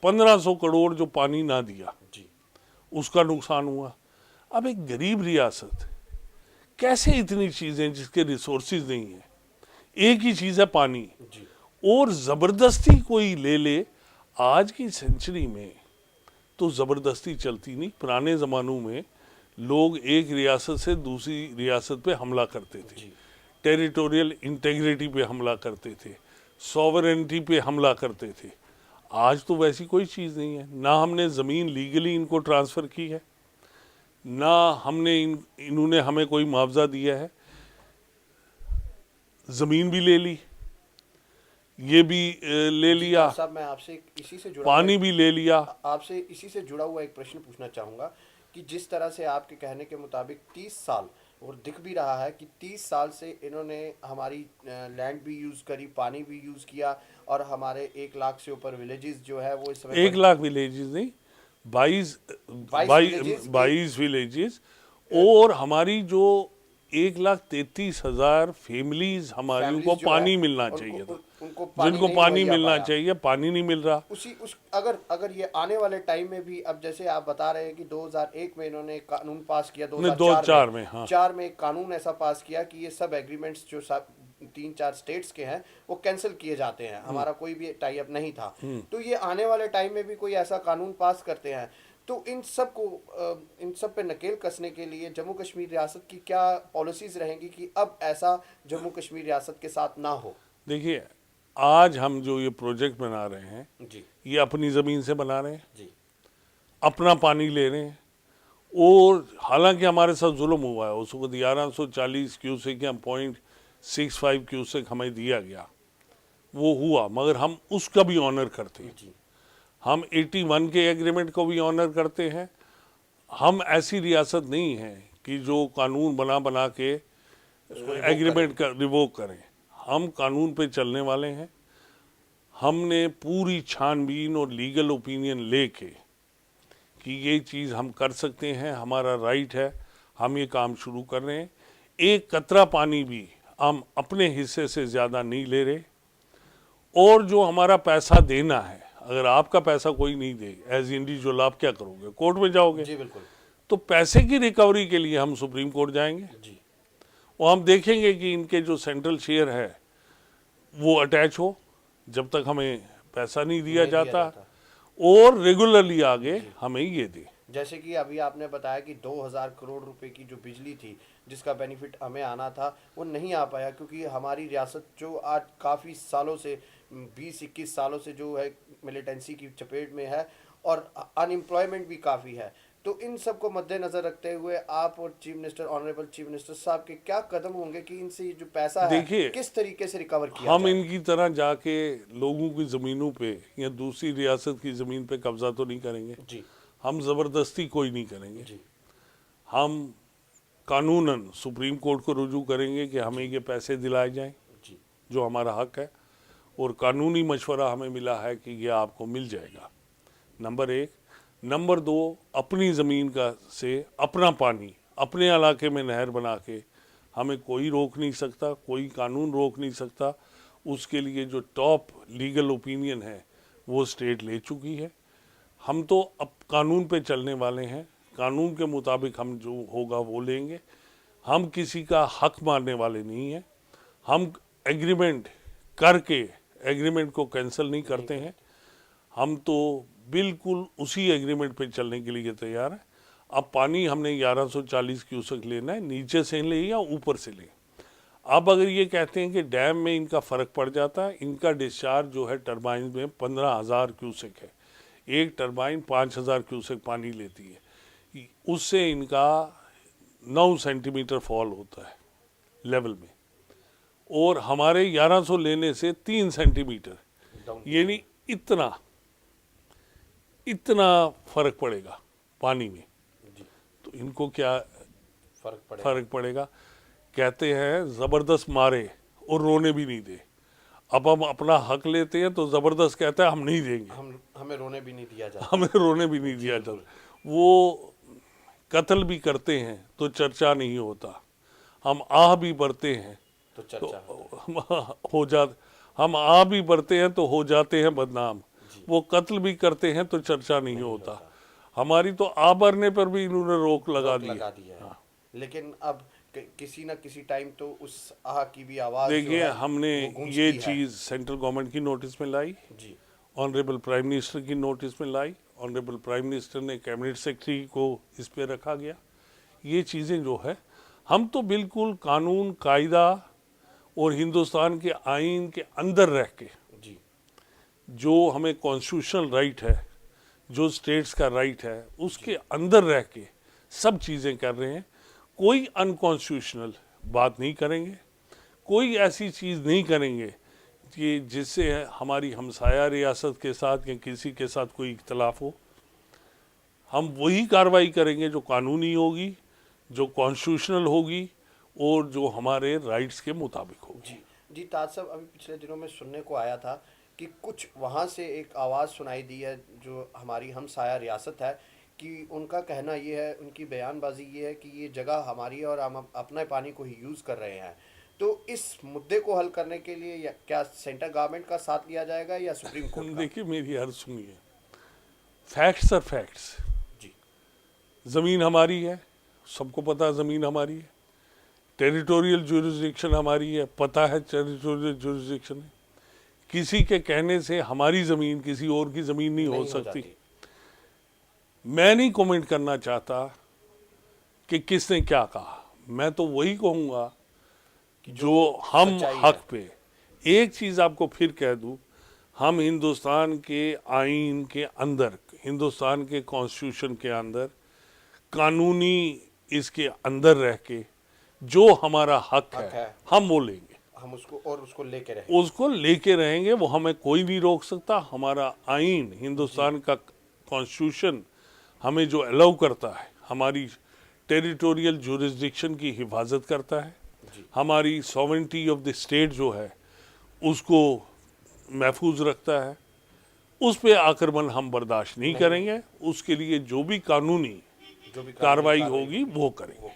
1500 करोड़ जो पानी ना दिया जी उसका नुकसान हुआ। अब एक गरीब रियासत कैसे इतनी चीजें जिसके रिसोर्सेज नहीं है, एक ही चीज है पानी, जी और जबरदस्ती कोई ले ले। आज की सेंचुरी में तो जबरदस्ती चलती नहीं। पुराने जमानों में लोग एक रियासत से दूसरी रियासत पे हमला करते थे, जी टेरिटोरियल इंटेग्रिटी पे हमला करते थे, सॉवरेनिटी पे हमला करते थे। आज तो वैसी कोई चीज़ नहीं है। ना हमने ज़मीन लीगली इनको ट्रांसफ़र की है, ना हमने इन्होंने हमें कोई मुआवजा दिया है। ज़मीन भी ले ली, ये भी ले लिया, साहब मैं आपसे इसी से जुड़ा पानी भी ले लिया। आपसे इसी से जुड़ा हुआ एक प्रश्न पूछना चाहूँगा कि जिस तरह से आपके कहने के मुताबिक 30 साल, और दिख भी रहा है कि 30 साल से इन्होंने हमारी लैंड भी यूज़ करी, पानी भी यूज़ किया, और हमारे 1 लाख से ऊपर विलेजेस जो है वो इस समय 1 लाख विलेजेस नहीं, 22 villages 22 विलेजेस, और हमारी जो 1,33,000 फैमिलीज हमारी families उनको जो पानी है, मिलना उनको- चाहिए था, उनको जिनको नहीं पानी मुहैया मिलना पाया। चाहिए, पानी नहीं मिल रहा। उस अगर ये आने वाले टाइम में भी, अब जैसे आप बता रहे हैं कि 2001 में इन्होंने एक कानून पास किया, 2004 में, हाँ। 4 में एक कानून ऐसा पास किया कि ये सब एग्रीमेंट्स जो 3-4 स्टेट्स के हैं वो कैंसिल किए जाते हैं, हमारा कोई भी टाई अप नहीं था। तो ये आने वाले टाइम में भी कोई ऐसा कानून पास करते हैं तो इन सब पे नकेल कसने के लिए जम्मू कश्मीर रियासत की क्या पॉलिसीज रहेंगी कि अब ऐसा जम्मू कश्मीर रियासत के साथ ना हो? देखिए, आज हम जो ये प्रोजेक्ट बना रहे हैं, जी ये अपनी ज़मीन से बना रहे हैं, जी अपना पानी ले रहे हैं, और हालांकि हमारे साथ जुल्म हुआ है। उस वक्त 1140 क्यूसेक या 0.65 क्यूसेक हमें दिया गया, वो हुआ, मगर हम उसका भी ऑनर करते हैं। जी हम 81 के एग्रीमेंट को भी ऑनर करते हैं। हम ऐसी रियासत नहीं है कि जो कानून बना बना के एग्रीमेंट का रिवोक करें। हम कानून पे चलने वाले हैं। हमने पूरी छानबीन और लीगल ओपिनियन लेके कि ये चीज़ हम कर सकते हैं, हमारा राइट है, हम ये काम शुरू कर रहे हैं। एक कतरा पानी भी हम अपने हिस्से से ज़्यादा नहीं ले रहे। और जो हमारा पैसा देना है, अगर आपका पैसा कोई नहीं दे एज इंडिविजुअल, आप क्या करोगे? कोर्ट में जाओगे। जी बिल्कुल तो पैसे की रिकवरी के लिए हम सुप्रीम कोर्ट जाएंगे, जी और हम देखेंगे कि इनके जो सेंट्रल शेयर है वो अटैच हो, जब तक हमें पैसा नहीं दिया जाता, और रेगुलरली आगे हमें ये दे। जैसे कि अभी आपने बताया कि 2000 करोड़ रुपए की जो बिजली थी जिसका बेनिफिट हमें आना था वो नहीं आ पाया, क्योंकि हमारी रियासत जो आज काफ़ी सालों से 20-21 सालों से जो है मिलिटेंसी की चपेट में है और अनएम्प्लॉयमेंट भी काफ़ी है। तो इन सब को मद्देनजर रखते हुए आप और chief minister, honourable chief minister साहब के क्या कदम होंगे कि इनसे ये जो पैसा है देखिए, किस तरीके से रिकवर किया हम जाए? इनकी तरह जाके लोगों की ज़मीनों पे या दूसरी रियासत की ज़मीन पे कब्जा तो नहीं करेंगे। जी हम ज़बरदस्ती कोई नहीं करेंगे। जी हम कानूनन सुप्रीम कोर्ट को रुजू करेंगे कि हमें ये पैसे दिलाए जाएं जी जो हमारा हक है, और कानूनी मशवरा हमें मिला है कि ये आपको मिल जाएगा। नंबर 1। नंबर 2, अपनी ज़मीन का से अपना पानी अपने इलाके में नहर बना के हमें कोई रोक नहीं सकता, कोई कानून रोक नहीं सकता। उसके लिए जो टॉप लीगल ओपिनियन है वो स्टेट ले चुकी है। हम तो अब कानून पे चलने वाले हैं, कानून के मुताबिक हम जो होगा वो लेंगे। हम किसी का हक मारने वाले नहीं हैं। हम एग्रीमेंट करके एग्रीमेंट को कैंसिल नहीं करते हैं। हम तो बिल्कुल उसी एग्रीमेंट पे चलने के लिए तैयार हैं। अब पानी हमने 1140 क्यूसेक लेना है, नीचे से ले या ऊपर से ले। अब अगर ये कहते हैं कि डैम में इनका फ़र्क पड़ जाता है, इनका डिस्चार्ज जो है टरबाइन में 15,000 क्यूसेक है। एक टरबाइन 5,000 क्यूसेक पानी लेती है, उससे इनका 9 सेंटीमीटर फॉल होता है लेवल में, और हमारे 1100 लेने से 3 सेंटीमीटर, यानी इतना फ़र्क पड़ेगा पानी में। तो इनको क्या फ़र्क पड़ेगा? कहते हैं ज़बरदस्त मारे और रोने भी नहीं दे। अब हम अपना हक लेते हैं तो ज़बरदस्त कहता है हम नहीं देंगे, हमें रोने भी नहीं दिया जाता। हमें रोने भी नहीं दिया जाता। वो कत्ल भी करते हैं तो चर्चा नहीं होता, हम आह भी भरते हैं तो चर्चा हो जाते, हम आ भी बढ़ते हैं तो हो जाते हैं बदनाम। वो कत्ल भी करते हैं तो चर्चा नहीं होता। हमारी तो भरने पर भी इन्होंने रोक लगा दी लगा है। दिया है। लेकिन अब किसी न किसी टाइम तो उस आह की भी आवाज जो देखिए, है हमने वो गूंजती ये है। चीज़ सेंट्रल गवर्नमेंट की नोटिस में लाई, जी ऑनरेबल प्राइम मिनिस्टर की नोटिस में लाई, ऑनरेबल प्राइम मिनिस्टर ने कैबिनेट सेक्रेटरी को इस पे रखा गया। ये चीज़ें जो है, हम तो बिल्कुल कानून कायदा और हिंदुस्तान के आइन के अंदर रह के, जी जो हमें कॉन्स्टिट्यूशनल राइट है, जो स्टेट्स का राइट है, उसके अंदर रह के सब चीज़ें कर रहे हैं। कोई अनकॉन्स्टिट्यूशनल बात नहीं करेंगे, कोई ऐसी चीज़ नहीं करेंगे कि जिससे हमारी हमसाया रियासत के साथ या किसी के साथ कोई इख्तलाफ हो। हम वही कार्रवाई करेंगे जो कानूनी होगी, जो कॉन्स्टिट्यूशनल होगी और जो हमारे राइट्स के मुताबिक होगी। जी जी ताज साहब, अभी पिछले दिनों में सुनने को आया था कि कुछ वहाँ से एक आवाज़ सुनाई दी है जो हमारी हमसाया रियासत है, कि उनका कहना ये है, उनकी बयानबाजी ये है कि ये जगह हमारी है और हम अपने पानी को ही यूज़ कर रहे हैं। तो इस मुद्दे को हल करने के लिए क्या सेंट्रल गवर्नमेंट का साथ लिया जाएगा या सुप्रीम कोर्ट का? देखिए, मेरी अर्ज सुनिए, फैक्ट्स आर फैक्ट्स। जी ज़मीन हमारी है, सबको पता है ज़मीन हमारी है। टेरिटोरियल जुरिस्डिक्शन हमारी है, पता है टेरिटोरियल जुरिस्डिक्शन है। किसी के कहने से हमारी ज़मीन किसी और की ज़मीन नहीं हो सकती। जाती। मैं नहीं कमेंट करना चाहता कि किसने क्या कहा। मैं तो वही कहूँगा जो हम सच्चाई हक है। पे। एक चीज़ आपको फिर कह दूँ, हम हिंदुस्तान के आइन के अंदर, हिंदुस्तान के कॉन्स्टिट्यूशन के अंदर, कानूनी इसके अंदर रह के जो हमारा हक है हम वो लेंगे, हम उसको लेके रहें। उसको लेके रहेंगे। वो हमें कोई नहीं रोक सकता। हमारा आइन, हिंदुस्तान का कॉन्स्टिट्यूशन हमें जो अलाउ करता है, हमारी टेरिटोरियल जुरिस्डिक्शन की हिफाजत करता है, हमारी सॉवरेनिटी ऑफ द स्टेट जो है उसको महफूज रखता है। उस पे आक्रमण हम बर्दाश्त नहीं करेंगे। उसके लिए जो भी कानूनी जो भी कार्रवाई होगी वो करेंगे।